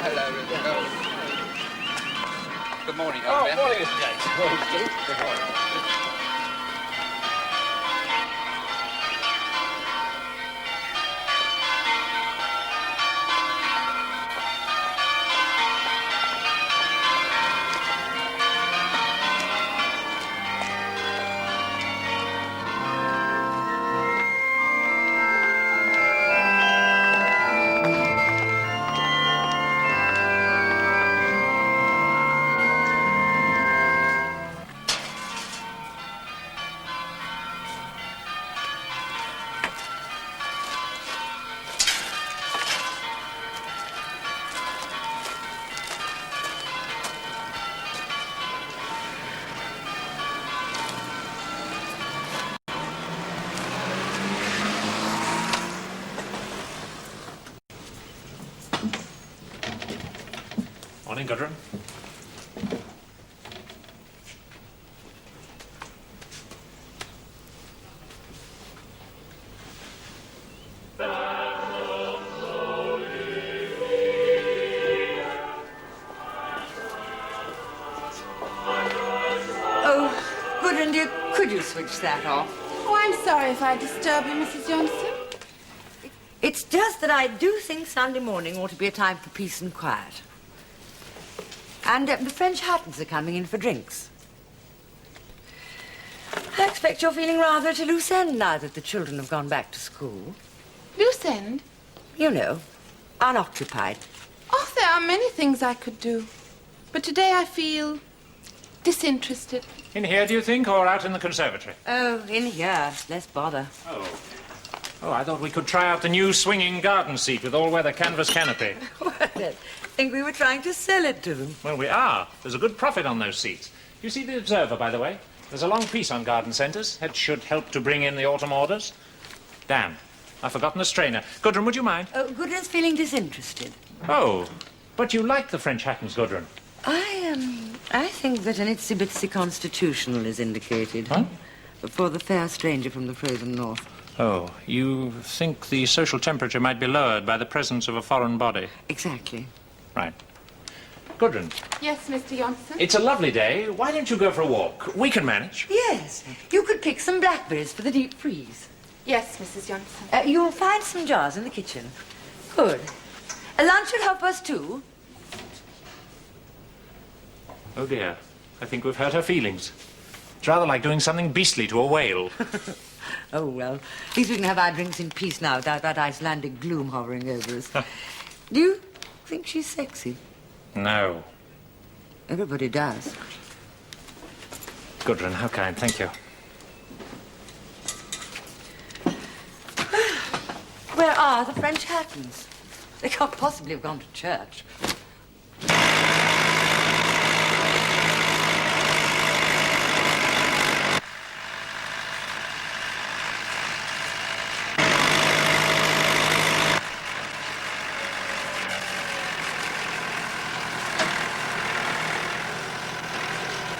Hello. Good morning, Oh, old man. morning, Mr. James. Morning, Steve. Good morning. Morning, Gudrun. Oh, Gudrun, dear, could you switch that off? Oh, I'm sorry if I disturb you, Mrs. Johnson. It's just that I do think Sunday morning ought to be a time for peace and quiet. And the French Hattons are coming in for drinks. I expect you're feeling rather at a loose end now that the children have gone back to school. Loose end? You know, unoccupied. Oh, there are many things I could do. But today I feel disinterested. In here, do you think, or out in the conservatory? Oh, in here. Less bother. Oh, I thought we could try out the new swinging garden seat with all-weather canvas canopy. Well, I think we were trying to sell it to them. Well, we are. There's a good profit on those seats. You see the Observer, by the way? There's a long piece on garden centres. That should help to bring in the autumn orders. Damn, I've forgotten the strainer. Gudrun, would you mind? Oh, Gudrun's feeling disinterested. Oh, but you like the French Hattons, Gudrun. I think that an itsy-bitsy constitutional is indicated. Huh? For the fair stranger from the frozen north. Oh, you think the social temperature might be lowered by the presence of a foreign body? Exactly. Right. Gudrun, Yes, Mr. Johnson? it's a lovely day. Why don't you go for a walk? We can manage. Yes, you could pick some blackberries for the deep freeze. Yes, Mrs. Johnson. You'll find some jars in the kitchen. Good. Lunch will help us too. Oh, dear. I think we've hurt her feelings. It's rather like doing something beastly to a whale. Oh, well, at least we can have our drinks in peace now without that Icelandic gloom hovering over us. Do you think she's sexy? No. Everybody does. Gudrun, how kind. Thank you. Where are the French Hattons? They can't possibly have gone to church.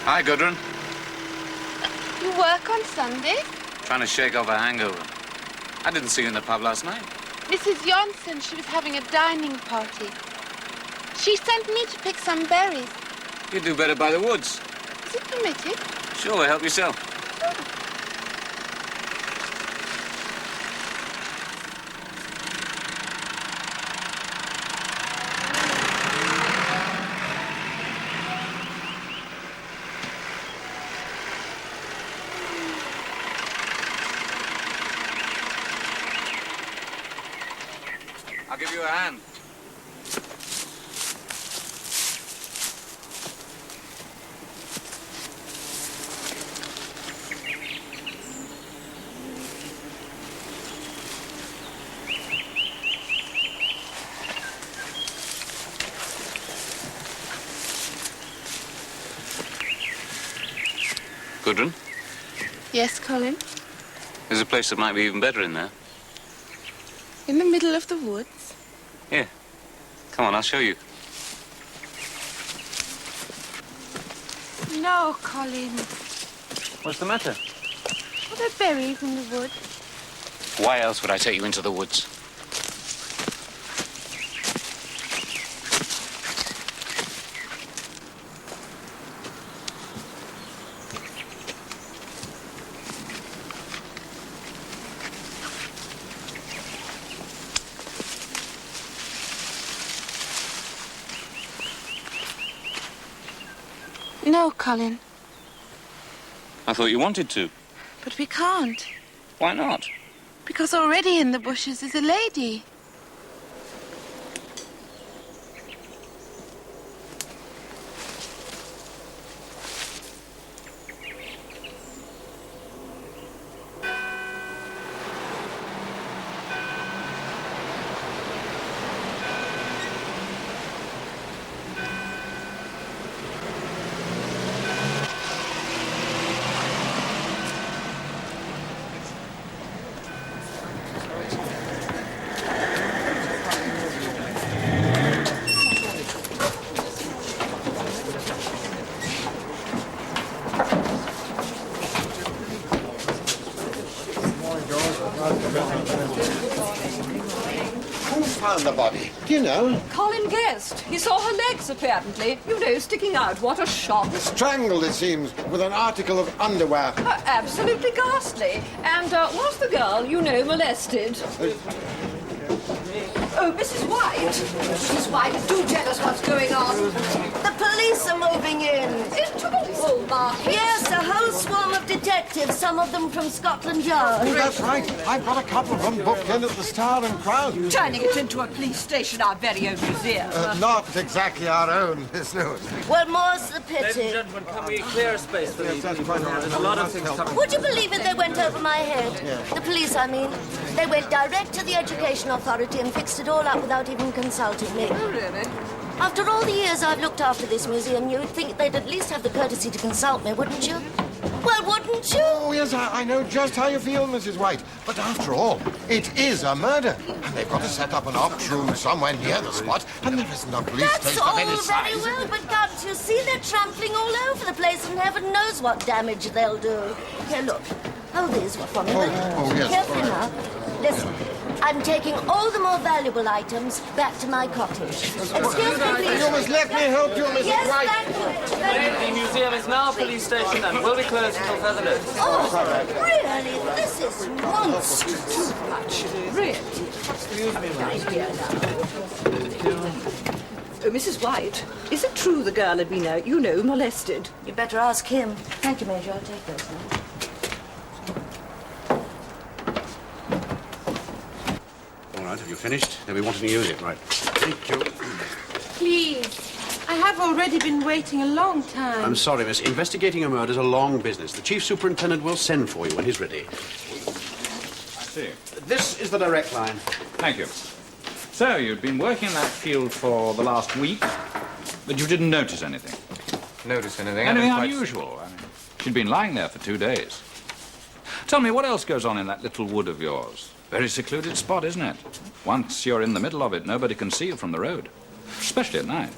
Hi, Gudrun. You work on Sunday? Trying to shake off a hangover. I didn't see you in the pub last night. Mrs. Johnson, she was having a dining party. She sent me to pick some berries. You'd do better by the woods. Is it permitted? Sure, help yourself. I'll give you a hand. Gudrun, Yes, Colin. there's a place that might be even better in there. In the middle of the woods. Here, come on, I'll show you. No, Colin. What's the matter? Are there berries in the woods? Why else would I take you into the woods? No, Colin. I thought you wanted to. But we can't. Why not? Because already in the bushes is a lady. Who found the body? Do you know? Colin guessed. He saw her legs, apparently. You know, sticking out. What a shock. Strangled, it seems, with an article of underwear. Absolutely ghastly. And was the girl, you know, molested? Oh, Mrs. White. Mrs. White, do tell us what's going on. The police are moving in. Into the wool market? Yes, a whole swarm of detectives, some of them from Scotland Yard. Oh, that's right. I've got a couple of them booked in at the Star and Crown. Turning it into a police station, our very own museum. Not exactly our own, Miss Lewis. Well, more's the pity. Gentlemen, can we clear a space for Yes, these that's people? quite all right. There's a lot of things coming. Would you believe it? They went over my head. The police, I mean. They went direct to the Education Authority and fixed it all up without even consulting me. Oh, really? After all the years I've looked after this museum, you'd think they'd at least have the courtesy to consult me, wouldn't you? Well, wouldn't you? Oh, yes, I know just how you feel, Mrs. White. But after all, it is a murder. And they've got to set up an ops room somewhere near the spot. And there isn't a police That's That's station all of any very size. well, but can't you see they're trampling all over the place and heaven knows what damage they'll do. Here, look. Oh, these were from the oh, yes. Carefully now. Listen, I'm taking all the more valuable items back to my cottage. Excuse me, please. You must let me help you, Mrs. Yes, White. thank you. The museum is now a police station and will be closed until further notice. Oh, really? This is monstrous. Really? Oh, Mrs. White, is it true the girl had been, you know, molested? You better ask him. Thank you, Major. I'll take those now. All right, have you finished? They'll be wanting to use it, right? Thank you. Please. I have already been waiting a long time. I'm sorry, miss. Investigating a murder is a long business. The chief superintendent will send for you when he's ready. I see. This is the direct line. Thank you. So, you'd been working in that field for the last week, but you didn't notice anything? Notice anything? Anything unusual? I mean, she'd been lying there for 2 days. Tell me, what else goes on in that little wood of yours? Very secluded spot, isn't it? Once you're in the middle of it, nobody can see you from the road. Especially at night.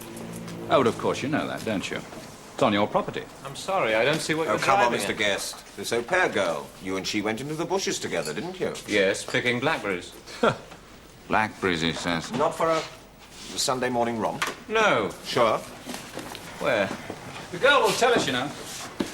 Oh, but of course you know that, don't you? It's on your property. I'm sorry, I don't see what Oh, you're come on, driving Mr. at. Guest. This au pair girl. You and she went into the bushes together, didn't you? Yes, picking blackberries. Blackberries, he says. Not for a Sunday morning romp? No. Sure. Where? The girl will tell us, you know.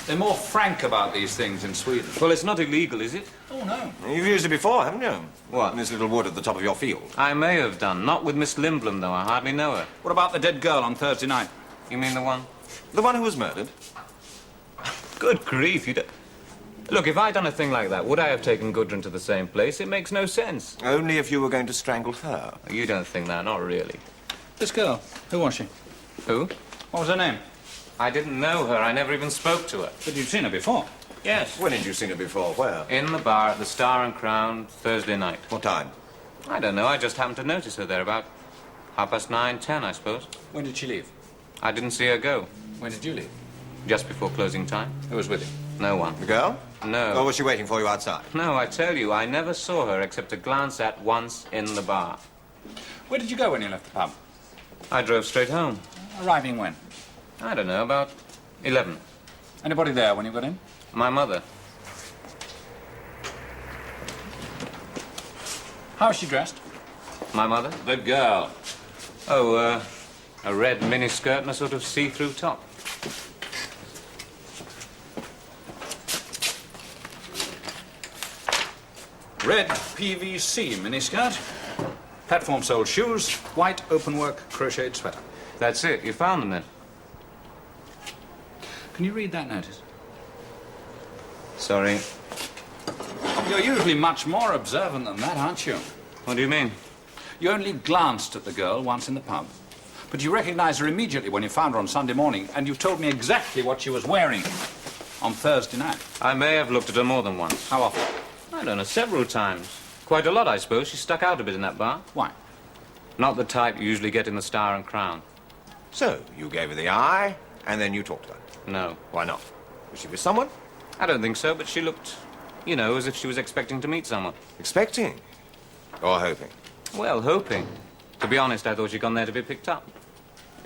They're more frank about these things in Sweden. Well, it's not illegal, is it? Oh, no. You've used it before, haven't you? What? In this little wood at the top of your field. I may have done. Not with Miss Lindblom, though. I hardly know her. What about the dead girl on Thursday night? You mean the one? The one who was murdered? Good grief, you don't... Look, if I'd done a thing like that, would I have taken Gudrun to the same place? It makes no sense. Only if you were going to strangle her. You don't think that, not really. This girl. Who was she? Who? What was her name? I didn't know her. I never even spoke to her. But you'd seen her before. Yes. When had you seen her before? Where? In the bar at the Star and Crown, Thursday night. What time? I don't know. I just happened to notice her there about 9:30, 10, I suppose. When did she leave? I didn't see her go. When did you leave? Just before closing time. Who was with you? No one. The girl? No. Or was she waiting for you outside? No, I tell you, I never saw her except to glance at once in the bar. Where did you go when you left the pub? I drove straight home. Arriving when? I don't know, about 11. Anybody there when you got in? My mother. How was she dressed? My mother? The girl. Oh, a red miniskirt and a sort of see-through top. Red PVC miniskirt. Platform-soled shoes. White openwork crocheted sweater. That's it. You found them then? Can you read that notice? Sorry. You're usually much more observant than that, aren't you? What do you mean? You only glanced at the girl once in the pub. But you recognized her immediately when you found her on Sunday morning, and you told me exactly what she was wearing on Thursday night. I may have looked at her more than once. How often? I don't know, several times. Quite a lot, I suppose. She stuck out a bit in that bar. Why? Not the type you usually get in the Star and Crown. So, you gave her the eye, and then you talked to her. No. Why not? Was she with someone? I don't think so, but she looked, you know, as if she was expecting to meet someone. Expecting? Or hoping? Well, hoping. To be honest, I thought she'd gone there to be picked up.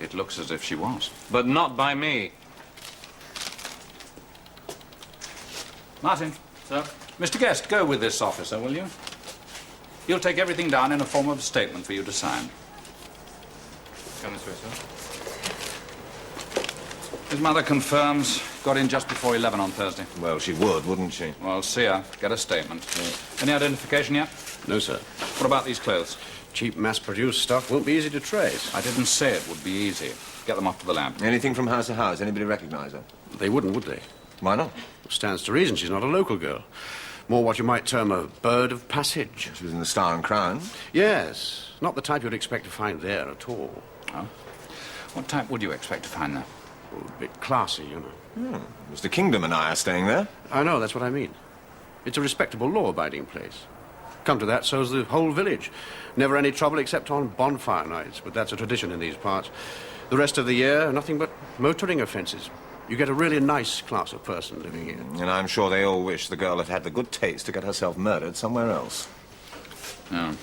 It looks as if she was. But not by me. Martin. Sir? Mr. Guest, go with this officer, will you? He'll take everything down in a form of statement for you to sign. Come this way, sir. His mother confirms. Got in just before 11 on Thursday. Well, she would, wouldn't she? Well, see her. Get a statement. Any identification yet? No, sir. What about these clothes? Cheap mass-produced stuff won't be easy to trace. I didn't say it would be easy. Get them off to the lab. Anything from house to house? Anybody recognize her? They wouldn't, would they? Why not? Stands to reason she's not a local girl. More what you might term a bird of passage. She was in the Star and Crown. Yes. Not the type you'd expect to find there at all. Oh? What type would you expect to find there? A bit classy, you know. Mr. Kingdom and I are staying there. I know, that's what I mean. It's a respectable, law-abiding place. Come to that, so's the whole village. Never any trouble except on bonfire nights, but that's a tradition in these parts. The rest of the year, nothing but motoring offences. You get a really nice class of person living here. And I'm sure they all wish the girl had had the good taste to get herself murdered somewhere else. No.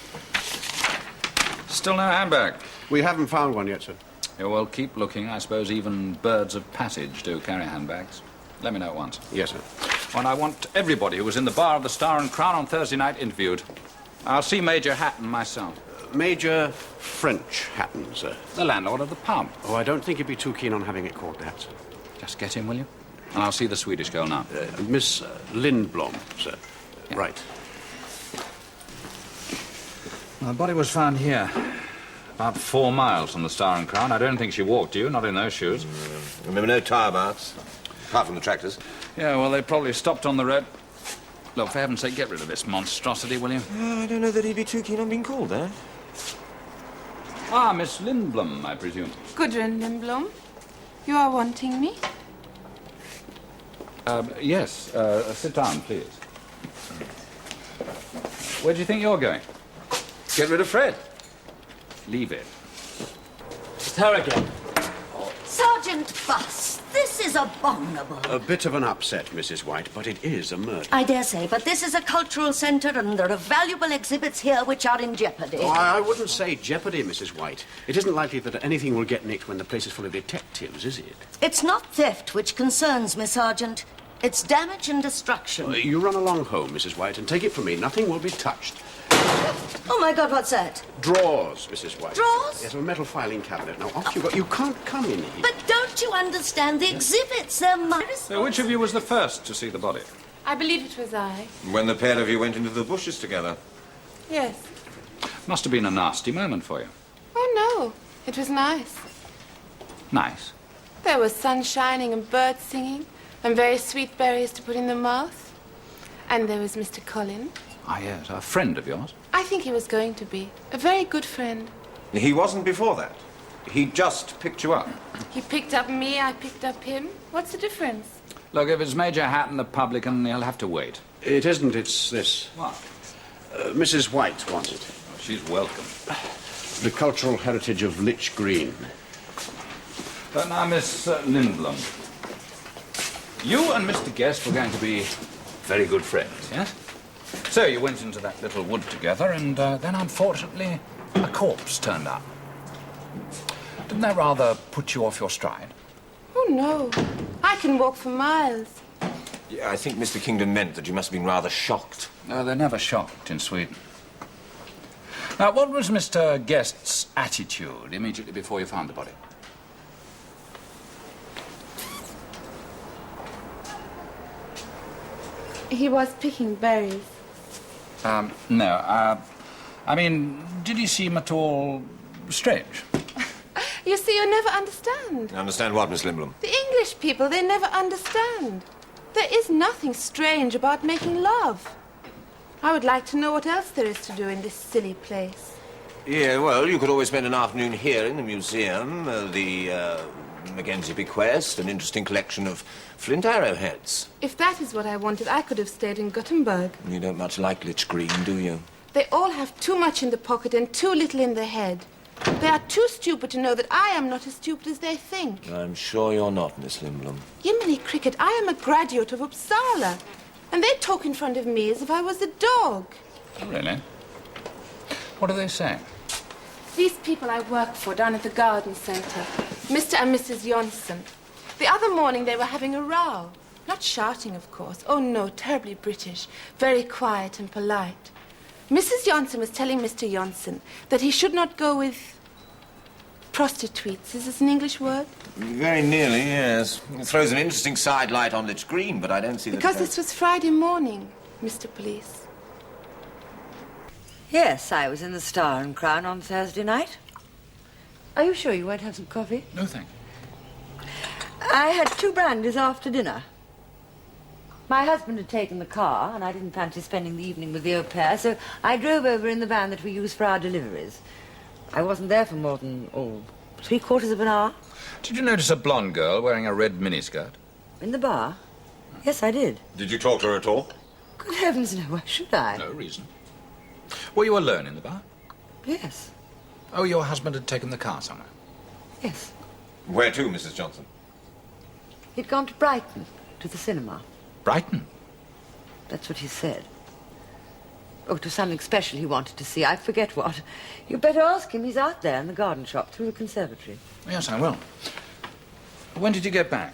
Still no handbag. We haven't found one yet, sir. Yeah, well, keep looking. I suppose even birds of passage do carry handbags. Let me know at once. Yes, sir. And I want everybody who was in the bar of the Star and Crown on Thursday night interviewed. I'll see Major Hatton myself. Major French Hatton, sir. The landlord of the pub. Oh, I don't think he'd be too keen on having it called that, sir. Just get in, will you? And I'll see the Swedish girl now. Miss Lindblom, sir. Yeah. Right. The body was found here. About 4 miles from the Star and Crown. I don't think she walked, do you? Not in those shoes. Remember, no tire marks, apart from the tractors. Yeah, well, they probably stopped on the road. Look, for heaven's sake, get rid of this monstrosity, will you? I don't know that he'd be too keen on being called, eh? Ah, Miss Lindblom, I presume. Gudrun Lindblom, you are wanting me? Yes. Sit down, please. Where do you think you're going? Get rid of Fred. Leave it. It's her again. Sergeant Buss, this is abominable. A bit of an upset, Mrs. White, but it is a murder. I dare say, but this is a cultural centre and there are valuable exhibits here which are in jeopardy. Oh, I wouldn't say jeopardy, Mrs. White. It isn't likely that anything will get nicked when the place is full of detectives, is it? It's not theft which concerns me, Sergeant. It's damage and destruction. You run along home, Mrs. White, and take it from me, nothing will be touched. Oh, my God, what's that? Drawers, Mrs. White. Drawers? Yes, a metal filing cabinet. Now, off you go. You can't come in here. But don't you understand the exhibits? They're my So which of you was the first to see the body? I believe it was I. When the pair of you went into the bushes together. Yes. Must have been a nasty moment for you. Oh, no. It was nice. Nice. There was sun shining and birds singing and very sweet berries to put in the mouth. And there was Mr. Collin. Ah, yes, a friend of yours. I think he was going to be. A very good friend. He wasn't before that. He just picked you up. He picked up me, I picked up him. What's the difference? Look, if it's Major Hatton, the publican, he'll have to wait. It isn't, it's this. What? Mrs. White wants it. She's welcome. The cultural heritage of Lich Green. But now, Miss Lindblom, you and Mr. Guest were going to be very good friends, yes? So you went into that little wood together, and then, unfortunately, a corpse turned up. Didn't that rather put you off your stride? Oh, no. I can walk for miles. Yeah, I think Mr. Kingdom meant that you must have been rather shocked. No, they're never shocked in Sweden. Now, what was Mr. Guest's attitude immediately before you found the body? He was picking berries. No, I mean, did he seem at all strange? You see, you never understand. Understand what, Miss Limblom? The English people, they never understand. There is nothing strange about making love. I would like to know what else there is to do in this silly place. Yeah, well, you could always spend an afternoon here in the museum, the Mackenzie bequest, an interesting collection of flint arrowheads. If that is what I wanted, I could have stayed in Gothenburg. You don't much like Lich Green, do you? They all have too much in the pocket and too little in the head. They are too stupid to know that I am not as stupid as they think. I'm sure you're not, Miss Limblom. Yiminy Cricket, I am a graduate of Uppsala. And they talk in front of me as if I was a dog. Really? What do they say? These people I work for down at the garden centre, Mr. and Mrs. Johnson. The other morning they were having a row. Not shouting, of course. Oh, no, terribly British. Very quiet and polite. Mrs. Johnson was telling Mr. Johnson that he should not go with prostitutes. Is this an English word? Very nearly, yes. It throws an interesting sidelight on Lich Green, but I don't see Because this was Friday morning, Mr. Police. Yes, I was in the Star and Crown on Thursday night. Are you sure you won't have some coffee? No, thank you. I had 2 brandies after dinner. My husband had taken the car, and I didn't fancy spending the evening with the au pair, so I drove over in the van that we use for our deliveries. I wasn't there for more than, 3/4 of an hour. Did you notice a blonde girl wearing a red miniskirt? In the bar? Yes, I did. Did you talk to her at all? Good heavens, no. Why should I? No reason. Were you alone in the bar? Yes. Oh, your husband had taken the car somewhere? Yes. Where to, Mrs. Johnson? He'd gone to Brighton, to the cinema. Brighton? That's what he said. Oh, to something special he wanted to see. I forget what. You'd better ask him. He's out there in the garden shop through the conservatory. Yes, I will. When did you get back?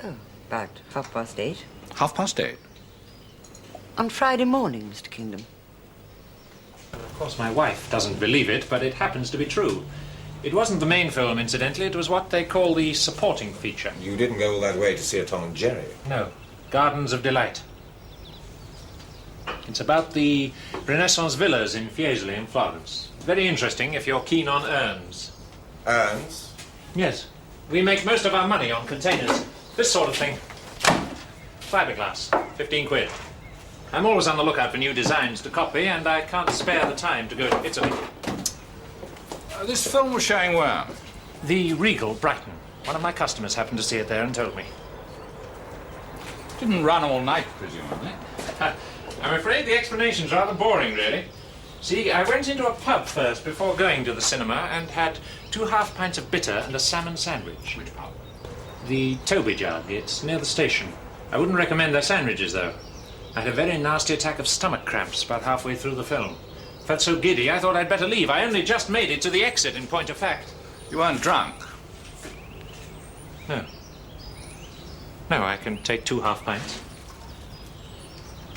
Oh, about 8:30. 8:30? On Friday morning, Mr. Kingdom. Of course, my wife doesn't believe it, but it happens to be true. It wasn't the main film, incidentally. It was what they call the supporting feature. You didn't go all that way to see a Tom and Jerry. No. Gardens of Delight. It's about the Renaissance villas in Fiesole in Florence. Very interesting if you're keen on urns. Urns? Yes. We make most of our money on containers. This sort of thing. Fiberglass. 15 quid. I'm always on the lookout for new designs to copy, and I can't spare the time to go to Italy. This film was showing where? The Regal, Brighton. One of my customers happened to see it there and told me. Didn't run all night, presumably. I'm afraid the explanation's rather boring, really. See, I went into a pub first before going to the cinema and had 2 half-pints of bitter and a salmon sandwich. Which pub? The Toby Jug. It's near the station. I wouldn't recommend their sandwiches, though. I had a very nasty attack of stomach cramps about halfway through the film. Felt so giddy, I thought I'd better leave. I only just made it to the exit, in point of fact. You weren't drunk? No. No, I can take 2 half-pints.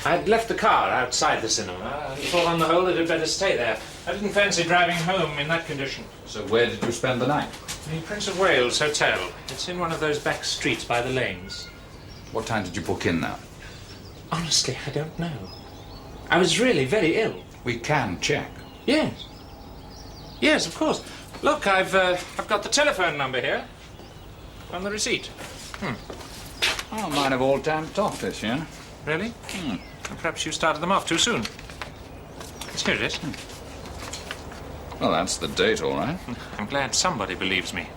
I'd left the car outside the cinema and thought on the whole it had better stay there. I didn't fancy driving home in that condition. So where did you spend the night? The Prince of Wales Hotel. It's in one of those back streets by the lanes. What time did you book in there? Honestly, I don't know. I was really very ill. We can check. Yes. Yes, of course. Look, I've got the telephone number here. On the receipt. Oh, mine have all tamped off this year. Really? Perhaps you started them off too soon. Here it is. Well, that's the date, all right. I'm glad somebody believes me.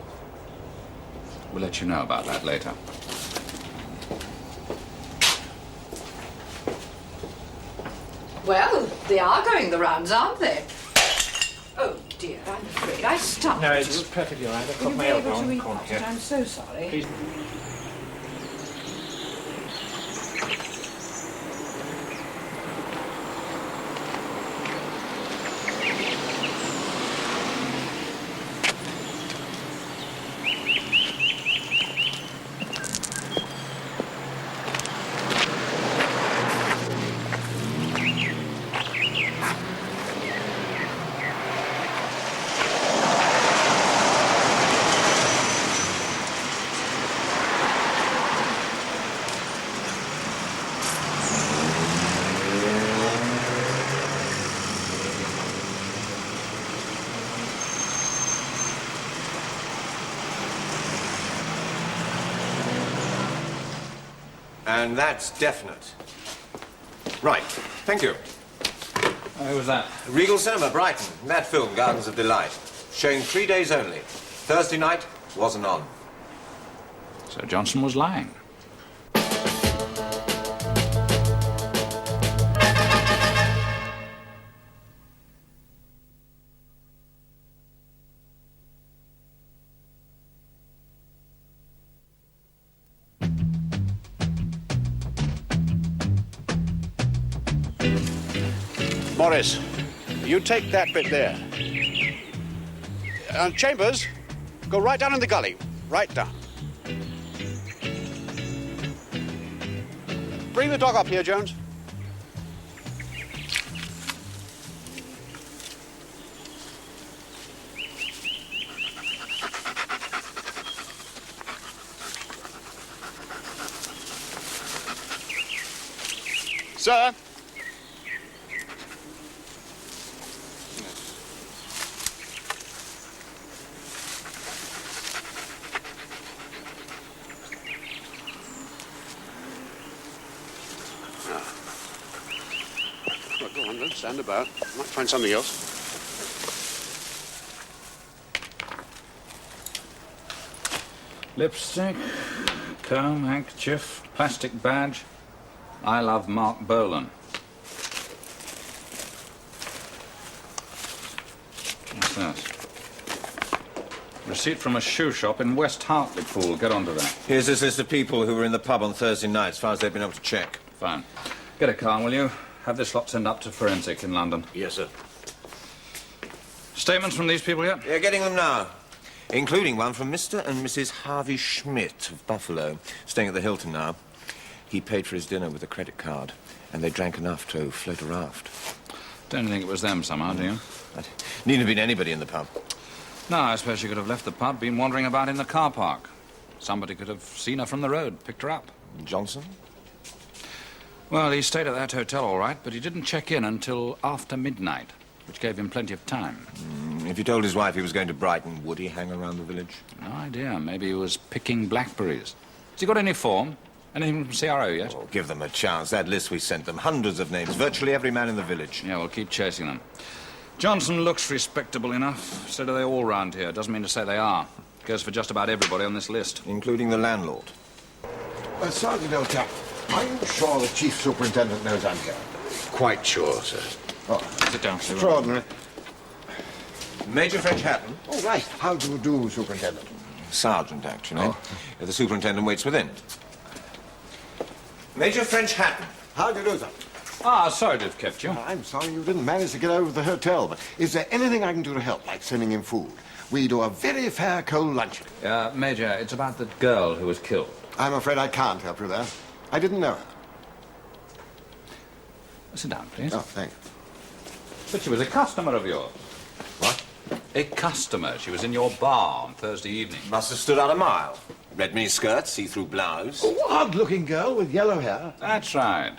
We'll let you know about that later. Well, they are going the rounds, aren't they? Oh, dear, I'm afraid I stumped No, you. it's perfectly all right. I've Will got you my be elbow able to on the read corner it? here. I'm so sorry. Please. And that's definite. Right. Thank you. Who was that? Regal Cinema, Brighton. That film, Gardens of Delight. Showing 3 days only. Thursday night, wasn't on. So Johnson was lying. Morris, you take that bit there. Chambers, go right down in the gully. Right down. Bring the dog up here, Jones. Sir? Well, go on then, stand about. Might find something else. Lipstick, comb, handkerchief, plastic badge. I love Mark Bolan. What's that? Receipt from a shoe shop in West Hartlepool. Get onto that. Here's this list of people who were in the pub on Thursday night, as far as they've been able to check. Fine. Get a car, will you? Have this lot sent up to Forensic in London. Yes, sir. Statements from these people yet? Yeah, getting them now. Including one from Mr. and Mrs. Harvey Schmidt of Buffalo, staying at the Hilton now. He paid for his dinner with a credit card, and they drank enough to float a raft. Don't think it was them somehow, do you? Needn't have been anybody in the pub. No, I suppose she could have left the pub, been wandering about in the car park. Somebody could have seen her from the road, picked her up. Johnson? Well, he stayed at that hotel all right, but he didn't check in until after midnight, which gave him plenty of time. If he told his wife he was going to Brighton, would he hang around the village? No idea. Maybe he was picking blackberries. Has he got any form? Anything from CRO yet? Oh, give them a chance. That list we sent them, hundreds of names, virtually every man in the village. Yeah, we'll keep chasing them. Johnson looks respectable enough. So do they all round here. Doesn't mean to say they are. Goes for just about everybody on this list. Including the landlord. Sergeant, old chap, are you sure the chief superintendent knows I'm here? Quite sure, sir. Oh, sit down, sir. Extraordinary. Major French Hatton. Oh, right. How do you do, Superintendent? Sergeant, actually. The superintendent waits within. Major French Hatton. How do you do, sir? Ah, sorry to have kept you. I'm sorry you didn't manage to get over to the hotel, but is there anything I can do to help, like sending in food? We do a very fair cold luncheon. Major, it's about the girl who was killed. I'm afraid I can't help you there. I didn't know her. Sit down, please. Oh, thanks. But she was a customer of yours. What? A customer. She was in your bar on Thursday evening. Must have stood out a mile. Red mini skirt, see-through blouse. Oh, odd-looking girl with yellow hair. That's right.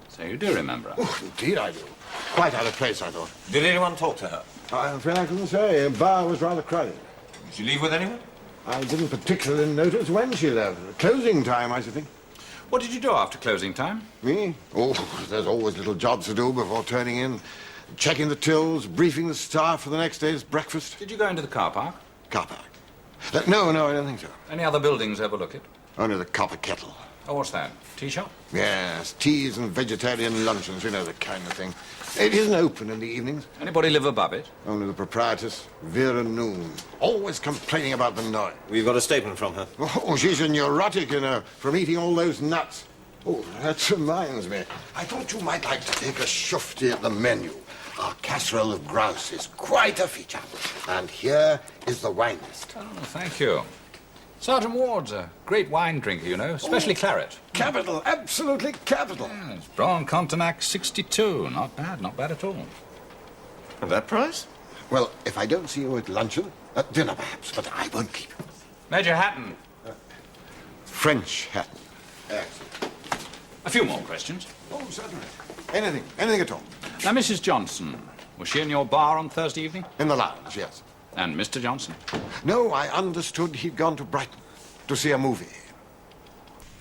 So you do remember her? Oh, indeed I do. Quite out of place, I thought. Did anyone talk to her? I'm afraid I couldn't say. The bar was rather crowded. Did she leave with anyone? I didn't particularly notice when she left. Closing time, I should think. What did you do after closing time? Me? Oh, there's always little jobs to do before turning in. Checking the tills, briefing the staff for the next day's breakfast. Did you go into the car park? Car park? No, I don't think so. Any other buildings overlook it? Only the Copper Kettle. Oh, what's that? Tea shop? Yes, teas and vegetarian luncheons, you know, the kind of thing. It isn't open in the evenings. Anybody live above it? Only the proprietress, Vera Noon. Always complaining about the noise. We've got a statement from her. Oh, she's a neurotic, you know, from eating all those nuts. Oh, that reminds me. I thought you might like to take a shufti at the menu. Our casserole of grouse is quite a feature. And here is the wine list. Oh, thank you. Sergeant Ward's a great wine drinker, you know, especially claret. Capital, absolutely capital. Yes, Braun Contenac 62. Not bad at all. At that price? Well, if I don't see you at luncheon, at dinner perhaps, but I won't keep you. Major Hatton. French Hatton. Excellent. A few more questions. Oh, certainly. Anything at all. Now, Mrs. Johnson, was she in your bar on Thursday evening? In the lounge, yes. And Mr. Johnson? No, I understood he'd gone to Brighton to see a movie.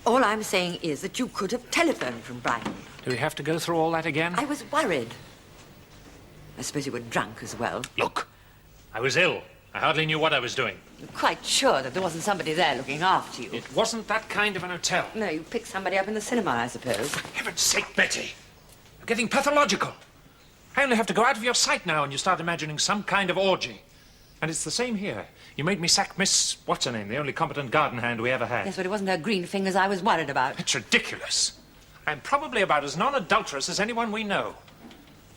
All I'm saying is that you could have telephoned from Brighton. Do we have to go through all that again? I was worried. I suppose you were drunk as well. Look, I was ill. I hardly knew what I was doing. You're quite sure that there wasn't somebody there looking after you. It wasn't that kind of an hotel. No, you picked somebody up in the cinema, I suppose. For heaven's sake, Betty. You're getting pathological. I only have to go out of your sight now and you start imagining some kind of orgy. And it's the same here. You made me sack Miss... what's-her-name, the only competent garden hand we ever had. Yes, but it wasn't her green fingers I was worried about. It's ridiculous. I'm probably about as non-adulterous as anyone we know.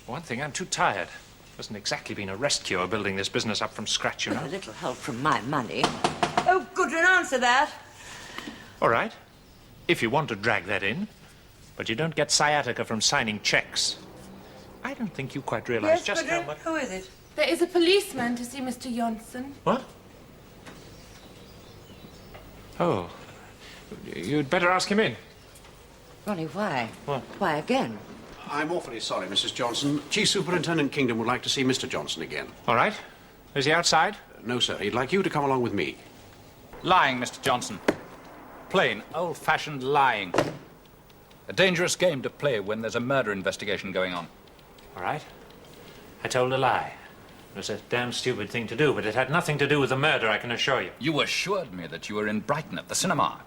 For one thing, I'm too tired. Hasn't exactly been a rest cure building this business up from scratch, you know. A little help from my money. Oh, Gudrun, answer that. All right. If you want to drag that in. But you don't get sciatica from signing checks. I don't think you quite realize Yes, just Gudrun, how much... who is it? There is a policeman to see Mr. Johnson. What? Oh. You'd better ask him in. Ronnie, why? What? Why again? I'm awfully sorry, Mrs. Johnson. Chief Superintendent Kingdom would like to see Mr. Johnson again. All right. Is he outside? No, sir. He'd like you to come along with me. Lying, Mr. Johnson. Plain, old-fashioned lying. A dangerous game to play when there's a murder investigation going on. All right. I told a lie. It was a damn stupid thing to do, but it had nothing to do with the murder, I can assure you. You assured me that you were in Brighton at the cinema.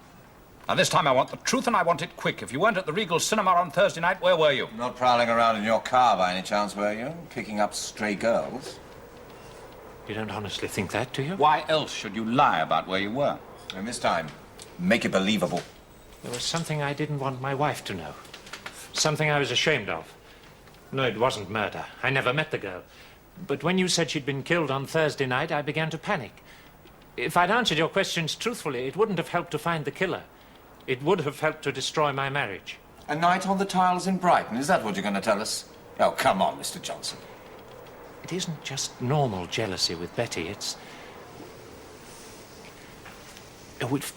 Now, this time I want the truth and I want it quick. If you weren't at the Regal Cinema on Thursday night, where were you? Not prowling around in your car by any chance, were you? Picking up stray girls? You don't honestly think that, do you? Why else should you lie about where you were? And this time, make it believable. There was something I didn't want my wife to know. Something I was ashamed of. No, it wasn't murder. I never met the girl. But when you said she'd been killed on Thursday night, I began to panic. If I'd answered your questions truthfully, it wouldn't have helped to find the killer. It would have helped to destroy my marriage. A night on the tiles in Brighton, is that what you're going to tell us? Oh, come on, Mr. Johnson. It isn't just normal jealousy with Betty, it's...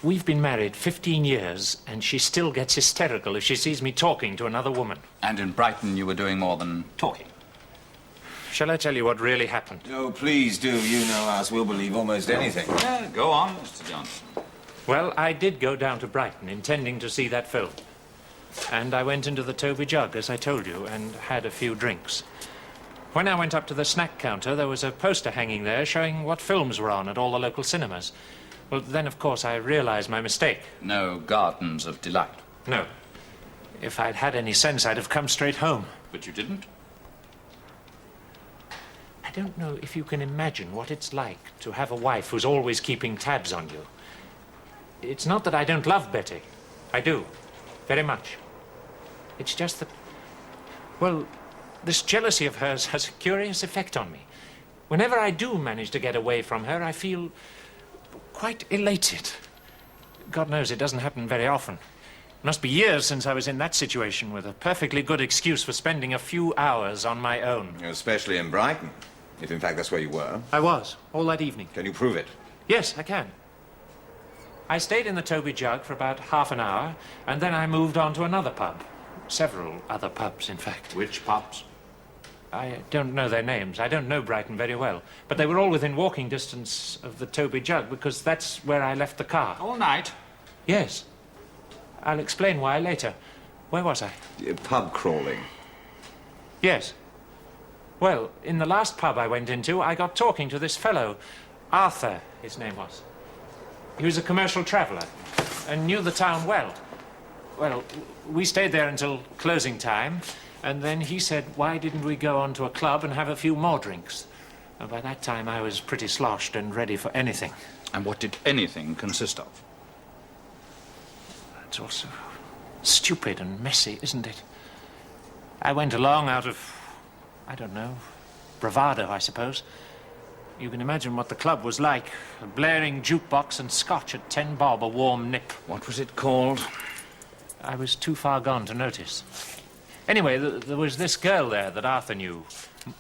We've been married 15 years, and she still gets hysterical if she sees me talking to another woman. And in Brighton you were doing more than talking. Shall I tell you what really happened? Oh, please do. You know us. We'll believe almost anything. Yeah, go on, Mr. Johnson. Well, I did go down to Brighton, intending to see that film. And I went into the Toby Jug, as I told you, and had a few drinks. When I went up to the snack counter, there was a poster hanging there showing what films were on at all the local cinemas. Well, then, of course, I realized my mistake. No Gardens of Delight. No. If I'd had any sense, I'd have come straight home. But you didn't? I don't know if you can imagine what it's like to have a wife who's always keeping tabs on you. It's not that I don't love Betty. I do. Very much. It's just that... Well, this jealousy of hers has a curious effect on me. Whenever I do manage to get away from her, I feel quite elated. God knows it doesn't happen very often. It must be years since I was in that situation with a perfectly good excuse for spending a few hours on my own. Especially in Brighton, if in fact that's where you were. I was, all that evening. Can you prove it? Yes, I can. I stayed in the Toby Jug for about half an hour, and then I moved on to another pub. Several other pubs, in fact. Which pubs? I don't know their names. I don't know Brighton very well. But they were all within walking distance of the Toby Jug, because that's where I left the car. All night? Yes. I'll explain why later. Where was I? Pub crawling. Yes. Well, in the last pub I went into, I got talking to this fellow. Arthur, his name was. He was a commercial traveller and knew the town well. Well, we stayed there until closing time, and then he said, why didn't we go on to a club and have a few more drinks? And by that time, I was pretty sloshed and ready for anything. And what did anything consist of? It's all so stupid and messy, isn't it? I went along out of, I don't know, bravado, I suppose. You can imagine what the club was like. A blaring jukebox and scotch at 10 bob a warm nip. What was it called? I was too far gone to notice. Anyway, there was this girl there that Arthur knew.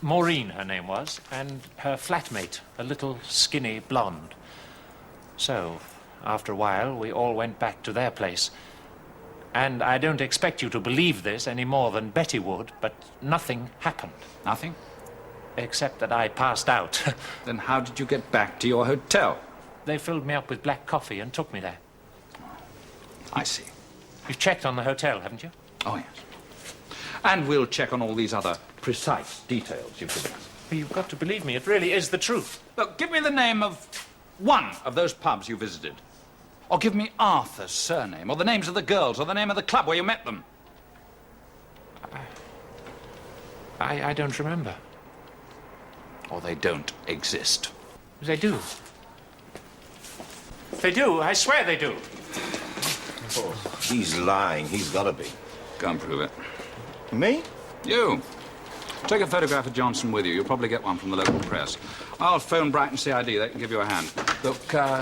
Maureen, her name was, and her flatmate, a little skinny blonde. So, after a while, we all went back to their place. And I don't expect you to believe this any more than Betty would, but nothing happened. Nothing? Except that I passed out. Then how did you get back to your hotel? They filled me up with black coffee and took me there. I see. You've checked on the hotel, haven't you? Oh, yes. And we'll check on all these other precise details you've given us. Well, you've got to believe me. It really is the truth. Look, give me the name of one of those pubs you visited. Or give me Arthur's surname, or the names of the girls, or the name of the club where you met them. I don't remember. Or they don't exist. They do. They do. I swear they do. Oh, he's lying. He's got to be. Go and prove it. Me? You. Take a photograph of Johnson with you. You'll probably get one from the local press. I'll phone Brighton CID. They can give you a hand. Look,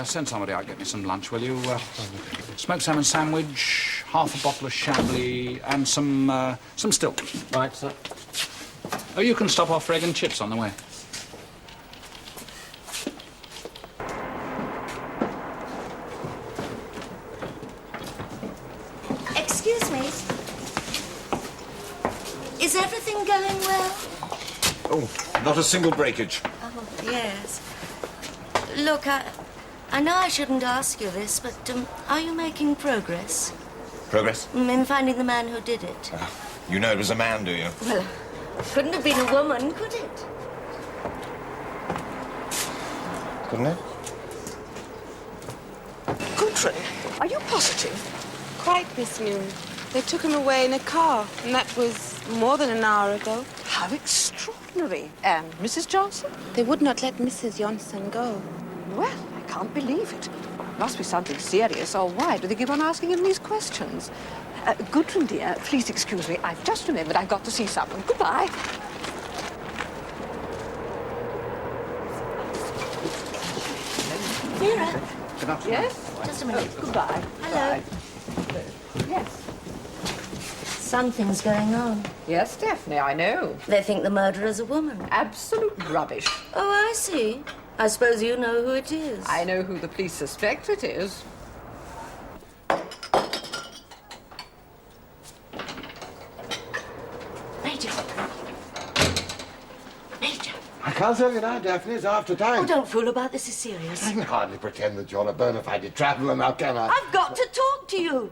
send somebody out. Get me some lunch, will you? Smoked salmon sandwich, half a bottle of Chablis, and some Stilton. Right, sir. Oh, you can stop off for egg and chips on the way. Excuse me. Is everything going well? Oh, not a single breakage. Oh, yes. Look, I know I shouldn't ask you this, but are you making progress? Progress? In finding the man who did it? You know it was a man, do you? Well, couldn't have been a woman, could it? Couldn't it? Gudrun, are you positive? Quite, Miss Mune. They took him away in a car, and that was more than an hour ago. How extraordinary. And Mrs. Johnson? They would not let Mrs. Johnson go. Well, I can't believe it. Must be something serious, or why do they keep on asking him these questions? Gudrun, dear, please excuse me. I've just remembered I've got to see someone. Goodbye. Vera. Good afternoon. Yes? Just a minute. Goodbye. Hello. Yes. Something's going on. Yes, Daphne, I know. They think the murderer's a woman. Absolute rubbish. Oh, I see. I suppose you know who it is. I know who the police suspect it is. Major. Major. I can't tell you now, Daphne. It's after time. Oh, don't fool about. This is serious. I can hardly pretend that you're a bona fide traveller now, can I? I've got to talk to you.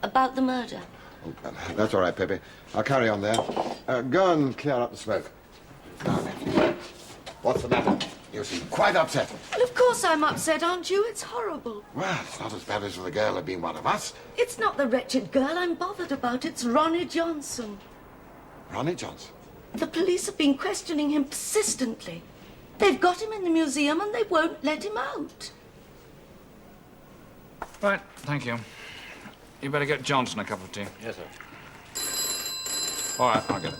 About the murder. Oh, that's all right, Pepe. I'll carry on there. Go and clear up the smoke. Now, Daphne. What's the matter? You seem quite upset. Well, of course I'm upset, aren't you? It's horrible. Well, it's not as bad as the girl had been one of us. It's not the wretched girl I'm bothered about. It's Ronnie Johnson. Ronnie Johnson. The police have been questioning him persistently. They've got him in the museum and they won't let him out. Right, thank you. You better get Johnson a cup of tea. Yes, sir. All right, I'll get it.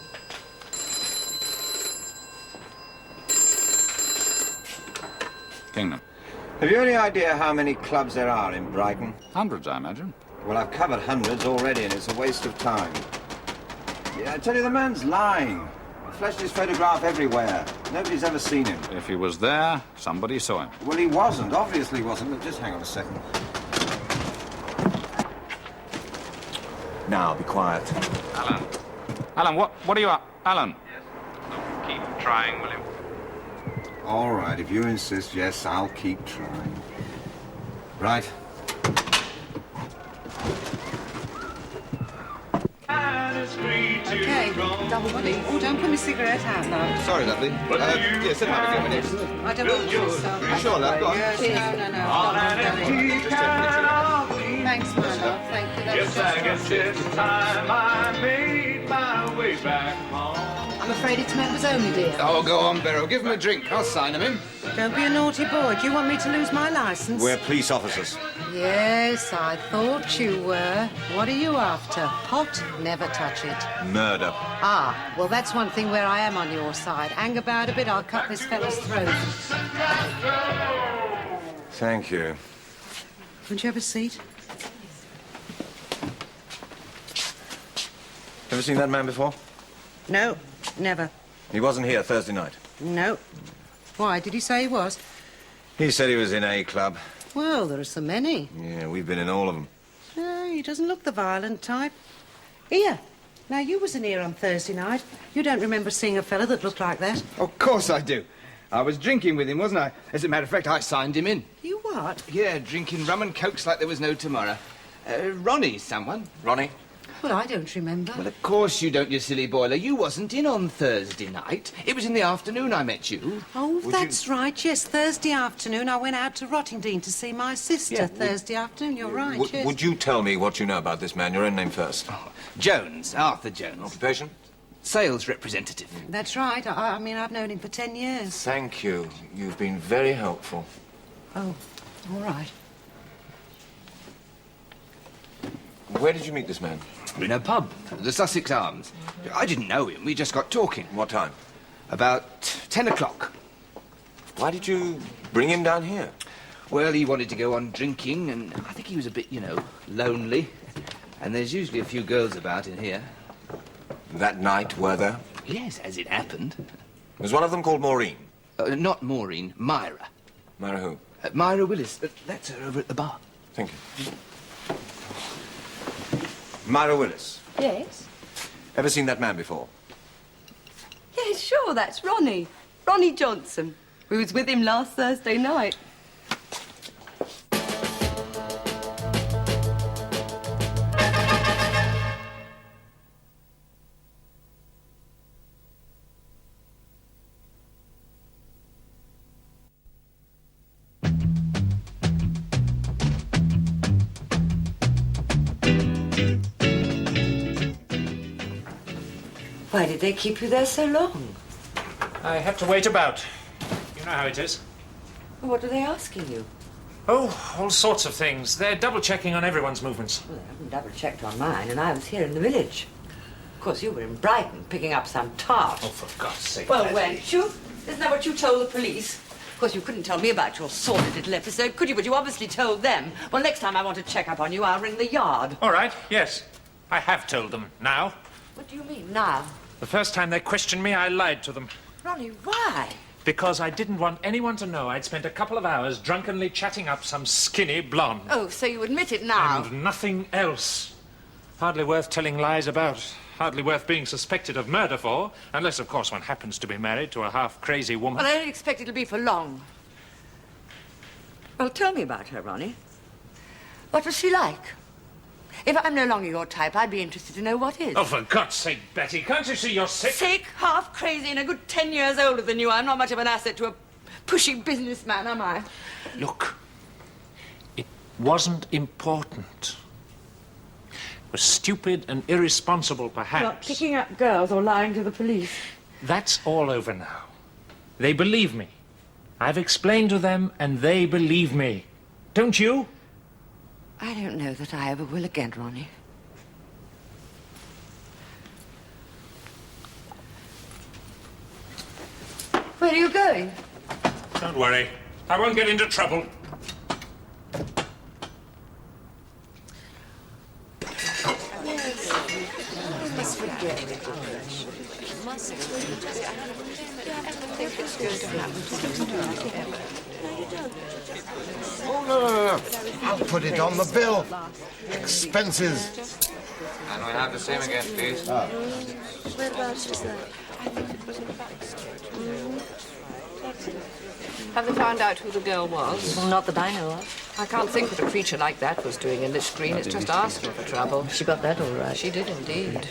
Kingdom. Have you any idea how many clubs there are in Brighton? Hundreds, I imagine. Well, I've covered hundreds already, and it's a waste of time. Yeah, I tell you, the man's lying. I've flashed his photograph everywhere. Nobody's ever seen him. If he was there, somebody saw him. Well, he wasn't. Obviously wasn't. Look, just hang on a second. Now, be quiet. Alan. Alan, what are you up? Alan. Yes. Look, keep trying, will you? All right, if you insist, yes, I'll keep trying. Right. Okay, double please. Oh, don't put my cigarette out now. Sorry, lovely. Yes, sit down a few minutes. I don't want to. You sure, love? Go on. Yes, no. Thanks, my love. Thank you. Yes, I guess it's time I made my way back home. I'm afraid it's members only, dear. Oh, go on, Barrow. Give him a drink. I'll sign him in. Don't be a naughty boy. Do you want me to lose my license? We're police officers. Yes, I thought you were. What are you after? Pot? Never touch it. Murder. Ah, well, that's one thing where I am on your side. Hang about a bit, I'll cut this fella's throat. Thank you. Won't you have a seat? Ever seen that man before? No, never. He wasn't here Thursday night. No. Why, did he say he was? He said he was in a club. Well, there are so many. Yeah, we've been in all of them. He doesn't look the violent type. Here. Now, you wasn't here on Thursday night. You don't remember seeing a fella that looked like that? Of course I do. I was drinking with him, wasn't I? As a matter of fact, I signed him in. You what? Yeah, drinking rum and cokes like there was no tomorrow. Ronnie, someone. Ronnie? Well, I don't remember. Well, of course you don't, you silly boiler. You wasn't in on Thursday night. It was in the afternoon I met you. Oh, that's right. Yes, Thursday afternoon I went out to Rottingdean to see my sister. Yeah, Thursday afternoon, you're right, yes. Would you tell me what you know about this man? Your own name first. Oh, Jones, Arthur Jones. Occupation? Sales representative. That's right. I mean, I've known him for 10 years. Thank you. You've been very helpful. Oh, all right. Where did you meet this man? In a pub, the Sussex Arms. I didn't know him. We just got talking. What time? About 10 o'clock. Why did you bring him down here? Well, he wanted to go on drinking, and I think he was a bit, you know, lonely. And there's usually a few girls about in here. That night, were there? Yes, as it happened. Was one of them called Maureen? Not Maureen, Myra. Myra who? Myra Willis. That's her over at the bar. Thank you. Myra Willis. Yes? Ever seen that man before? Yes, sure, that's Ronnie. Ronnie Johnson. We was with him last Thursday night. Why did they keep you there so long? I had to wait about. You know how it is. What are they asking you? Oh, all sorts of things. They're double-checking on everyone's movements. Well, they haven't double-checked on mine, and I was here in the village. Of course, you were in Brighton, picking up some tart. Oh, for God's sake. Well, weren't you? Isn't that what you told the police? Of course, you couldn't tell me about your sordid little episode, could you? But you obviously told them. Well, next time I want to check up on you, I'll ring the yard. All right, yes. I have told them. Now? What do you mean, now? The first time they questioned me, I lied to them. Ronnie, why? Because I didn't want anyone to know I'd spent a couple of hours drunkenly chatting up some skinny blonde. Oh, so you admit it now? And nothing else. Hardly worth telling lies about. Hardly worth being suspected of murder for. Unless, of course, one happens to be married to a half-crazy woman. Well, I don't expect it'll be for long. Well, tell me about her, Ronnie. What was she like? If I'm no longer your type, I'd be interested to know what is. Oh, for God's sake, Betty, can't you see you're sick? Sick, half crazy, and a good 10 years older than you. I'm not much of an asset to a pushy businessman, am I? Look, it wasn't important. It was stupid and irresponsible, perhaps. Not picking up girls or lying to the police. That's all over now. They believe me. I've explained to them, and they believe me. Don't you? I don't know that I ever will again, Ronnie. Where are you going? Don't worry. I won't get into trouble. Oh, no. I'll put it on the bill. Expenses. And we'll have the same again, please. Whereabouts is that? Have they found out who the girl was? Well, not that I know of. I can't think what a creature like that was doing in this screen. It's just asking for trouble. She got that all right. She did indeed.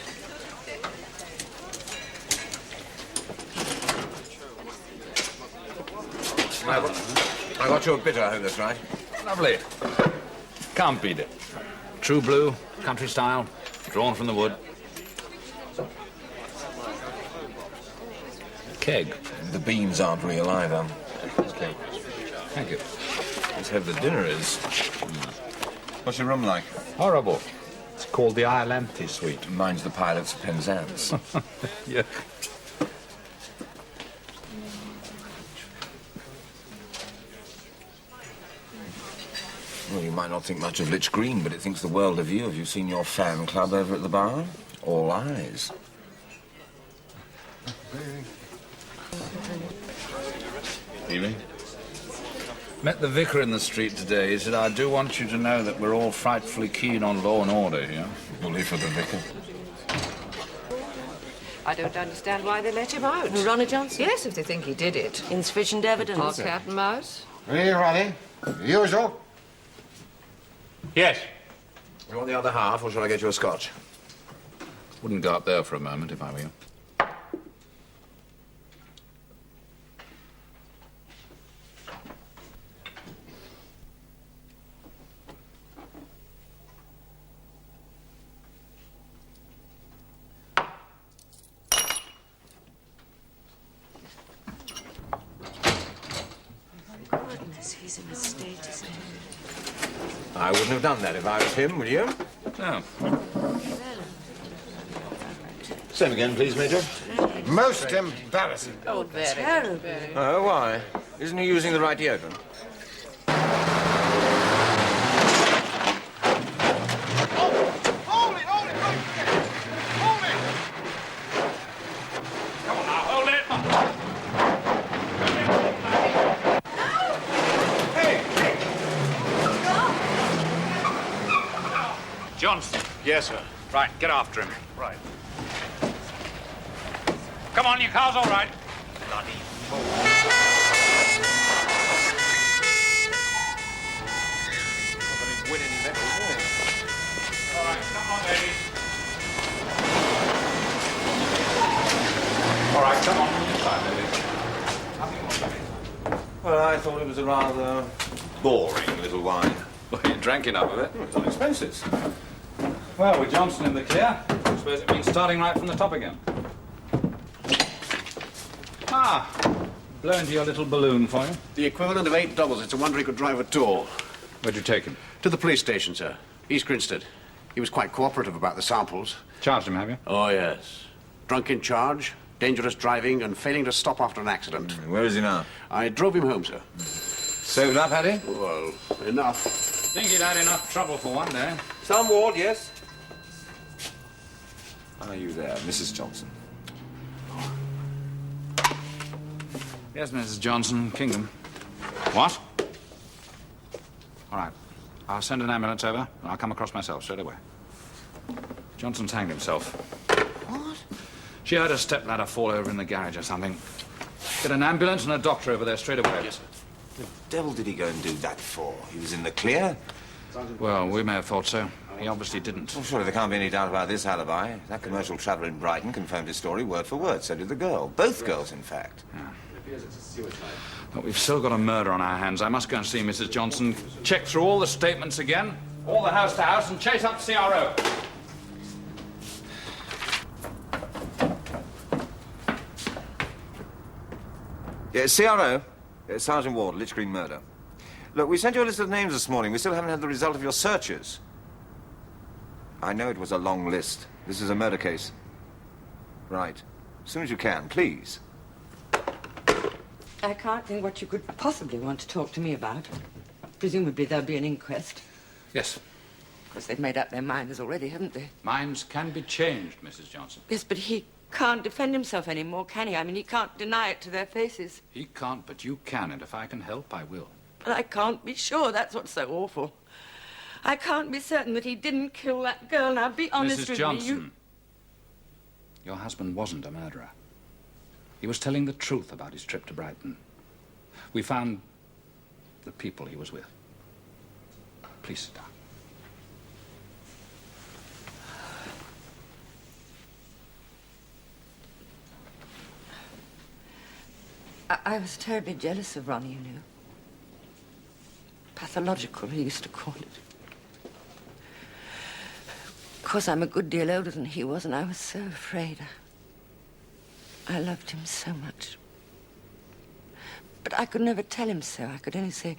I got you a bitter, I hope that's right. Lovely. Can't beat it. True blue, country style, drawn from the wood. Keg. The beans aren't real either. Okay. Thank you. Let's hope the dinner is. What's your room like? Horrible. It's called the Iolanthe Suite. Mine's the Pilot's Penzance. Yeah. Well, you might not think much of Litch Green, but it thinks the world of you. Have you seen your fan club over at the bar? All eyes. Evening. Met the vicar in the street today. He said, I do want you to know that we're all frightfully keen on law and order here. Bully for the vicar. I don't understand why they let him out. Ronnie Johnson? Yes, if they think he did it. Insufficient evidence. Or cat and mouse. Hey, Ronnie. Usual. Yes. You want the other half, or shall I get you a scotch? Wouldn't go up there for a moment if I were you. Goodness, he's in a state, isn't he? I wouldn't have done that if I was him, would you? No. Same again, please, Major. Most embarrassing. Oh, very. Oh, why? Isn't he using the right deodorant? Hold it! Johnson. Yes, sir. Right, get after him. Right. Come on, your car's all right. Bloody fool. Win any better, will it? All right, come on, ladies. All right, come on. Inside, ladies. Well, I thought it was a rather boring little wine. Well, you drank enough of it. It's on expenses. Well, with Johnson in the clear, I suppose it means starting right from the top again. Ah, blow into your little balloon for you. The equivalent of 8 doubles. It's a wonder he could drive at all. Where'd you take him? To the police station, sir. East Grinstead. He was quite cooperative about the samples. Charged him, have you? Oh, yes. Drunk in charge, dangerous driving, and failing to stop after an accident. Where is he now? I drove him home, sir. Sobered up, had he? Well, enough. Think he'd had enough trouble for one day. Some ward, yes. Are you there, Mrs. Johnson? Yes, Mrs. Johnson, Kingdom. What? All right. I'll send an ambulance over, and I'll come across myself straight away. Johnson's hanged himself. What? She heard a stepladder fall over in the garage or something. Get an ambulance and a doctor over there straight away. Yes, sir. The devil did he go and do that for? He was in the clear? Well, we may have thought so. He obviously didn't. Well, surely there can't be any doubt about this alibi. That commercial traveller in Brighton confirmed his story word for word. So did the girl. Both girls, in fact. Yeah. But we've still got a murder on our hands. I must go and see Mrs. Johnson, check through all the statements again, all the house to house, and chase up CRO. Yeah, CRO. Sergeant Ward, Litch Green murder. Look, we sent you a list of names this morning. We still haven't had the result of your searches. I know it was a long list. This is a murder case. Right. As soon as you can, please. I can't think what you could possibly want to talk to me about. Presumably there'll be an inquest. Yes. Of course, they've made up their minds already, haven't they? Minds can be changed, Mrs. Johnson. Yes, but he can't defend himself anymore, can he? I mean, he can't deny it to their faces. He can't, but you can, and if I can help, I will. But I can't be sure. That's what's so awful. I can't be certain that he didn't kill that girl. Now, be honest Mrs. with Johnson, me. your husband wasn't a murderer. He was telling the truth about his trip to Brighton. We found the people he was with. Please sit down. I was terribly jealous of Ronnie, you know. Pathological, he used to call it. Of course, I'm a good deal older than he was, and I was so afraid. I loved him so much. But I could never tell him so. I could only say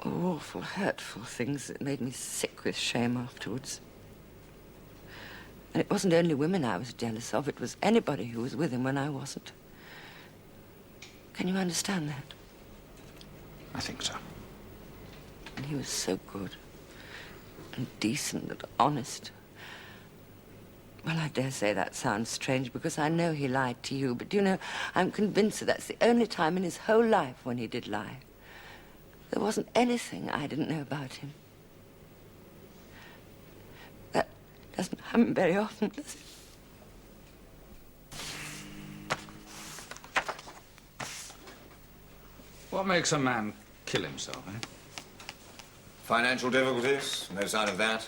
awful, hurtful things that made me sick with shame afterwards. And it wasn't only women I was jealous of. It was anybody who was with him when I wasn't. Can you understand that? I think so. And he was so good and decent and honest. Well, I dare say that sounds strange because I know he lied to you, but do you know, I'm convinced that that's the only time in his whole life when he did lie. There wasn't anything I didn't know about him. That doesn't happen very often, does it? What makes a man kill himself, eh? Financial difficulties? No sign of that.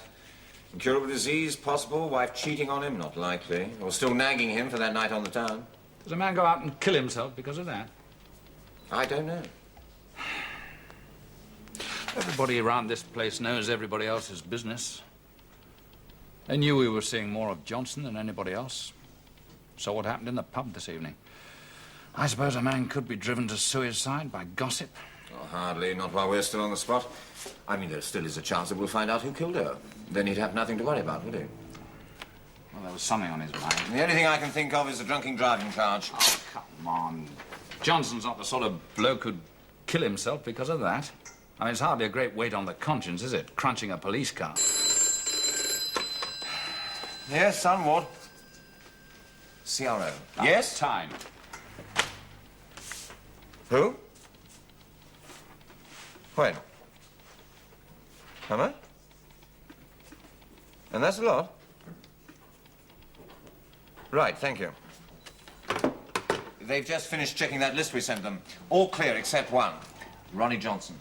Incurable disease, possible. Wife cheating on him, not likely. Or still nagging him for that night on the town. Does a man go out and kill himself because of that? I don't know. Everybody around this place knows everybody else's business. They knew we were seeing more of Johnson than anybody else. So what happened in the pub this evening? I suppose a man could be driven to suicide by gossip. Oh, hardly, not while we're still on the spot. I mean, there still is a chance that we'll find out who killed her. Then he'd have nothing to worry about, would he? Well, there was something on his mind. The only thing I can think of is a drunken driving charge. Oh, come on. Johnson's not the sort of bloke who'd kill himself because of that. I mean, it's hardly a great weight on the conscience, is it? Crunching a police car. Yes, son, Ward. CRO. Yes? Time. Who? When? How much? And that's a lot? Right, thank you. They've just finished checking that list we sent them. All clear except one. Ronnie Johnson.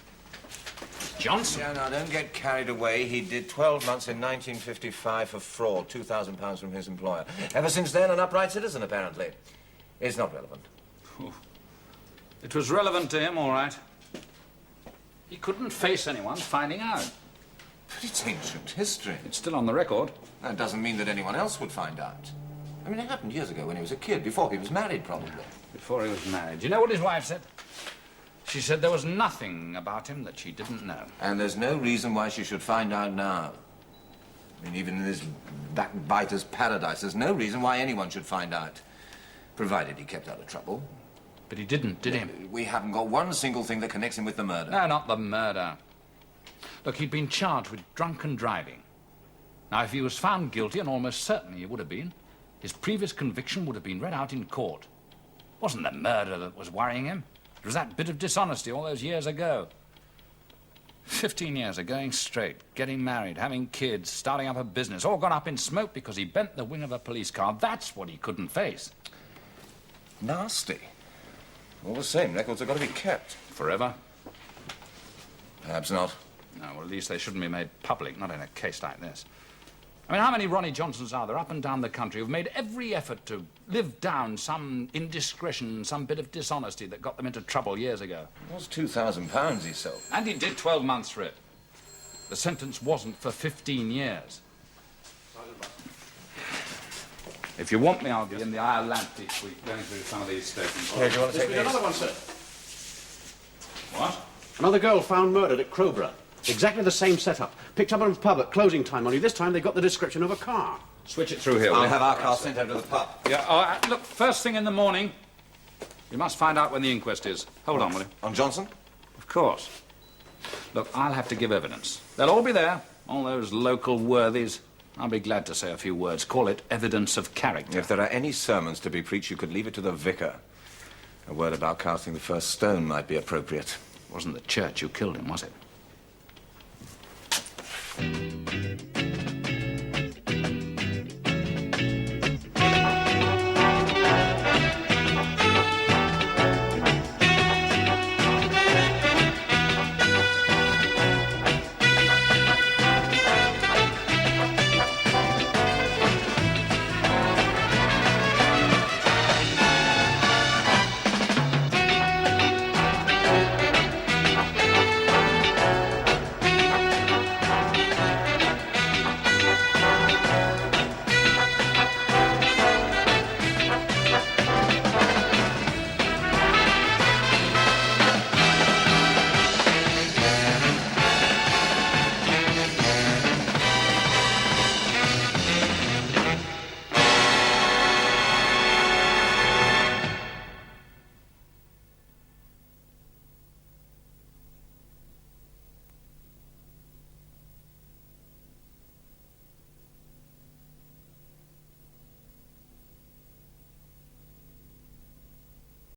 Johnson? Yeah, now, don't get carried away. He did 12 months in 1955 for fraud, £2,000 from his employer. Ever since then, an upright citizen, apparently. It's not relevant. It was relevant to him, all right. He couldn't face anyone finding out. But it's ancient history. It's still on the record. That doesn't mean that anyone else would find out. I mean, it happened years ago when he was a kid, before he was married, probably. Before he was married. Do you know what his wife said? She said there was nothing about him that she didn't know. And there's no reason why she should find out now. I mean, even in this backbiter's paradise, there's no reason why anyone should find out. Provided he kept out of trouble. But he didn't, did he? We haven't got one single thing that connects him with the murder. No, not the murder. Look, he'd been charged with drunken driving. Now, if he was found guilty, and almost certainly he would have been, his previous conviction would have been read out in court. It wasn't the murder that was worrying him. It was that bit of dishonesty all those years ago. 15 years of going straight, getting married, having kids, starting up a business, all gone up in smoke because he bent the wing of a police car. That's what he couldn't face. Nasty. All the same, records have got to be kept. Forever? Perhaps not. No, well, at least they shouldn't be made public, not in a case like this. I mean, how many Ronnie Johnsons are there up and down the country who've made every effort to live down some indiscretion, some bit of dishonesty that got them into trouble years ago? It was £2,000 he sold. And he did 12 months for it. The sentence wasn't for 15 years. If you want me, I'll be in the Ireland each week going through some of these statements. Here, do you want to take these? Another one, sir. What? Another girl found murdered at Crowborough. Exactly the same setup. Picked up at a pub at closing time, only this time they got the description of a car. Switch it through here, will I'll you? have our car sent over to the pub. Yeah, look, first thing in the morning, you must find out when the inquest is. Hold on, will you? On Johnson? Of course. Look, I'll have to give evidence. They'll all be there, all those local worthies. I'll be glad to say a few words. Call it evidence of character. If there are any sermons to be preached, you could leave it to the vicar. A word about casting the first stone might be appropriate. It wasn't the church who killed him, was it?